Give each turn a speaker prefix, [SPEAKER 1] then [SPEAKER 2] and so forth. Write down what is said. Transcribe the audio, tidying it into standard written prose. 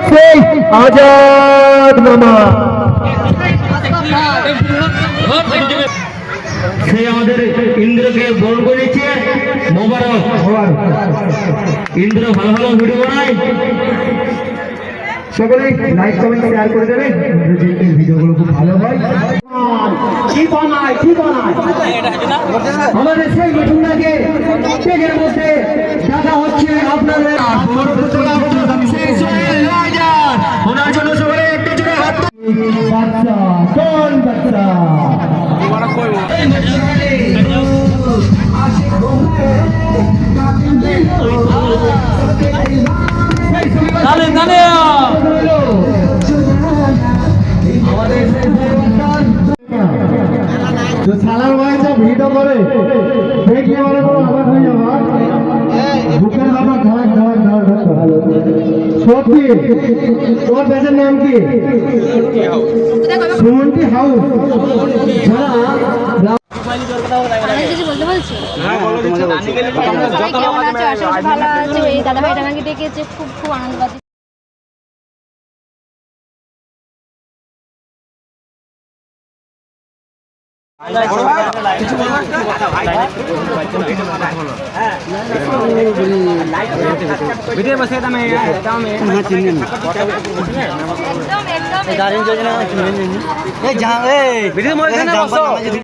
[SPEAKER 1] সেই আজাদ মামা, সে আমাদের ইন্দ্রকে বল করেছে। মোবারক ইন্দ্র, ভালো ভালো ভিডিও বানায়। সকলে লাইক কমেন্ট শেয়ার করে দেবেন, এই ভিডিওগুলো খুব ভালো হয়। কি বানায় আমাদের সেই নতুনটাকে পেগের মধ্যে দেখা হচ্ছে আপনাদের ওনার জন্য সবাই একটু জোরে হাত। বাচ্চা কোন বাচ্চা সালার ভাইটা ভিডিও করে দেখলে আমার কোনো আবার হয়ে যাবার বুকের বাবা ধর ধর ধর ধর। সত্যি তোর বেচার নাম কি? সুমন্তি হাউস।
[SPEAKER 2] দাদা ভাই আমাকে ডেকেছে, খুব খুব আনন্দ পাচ্ছি।
[SPEAKER 3] एकदम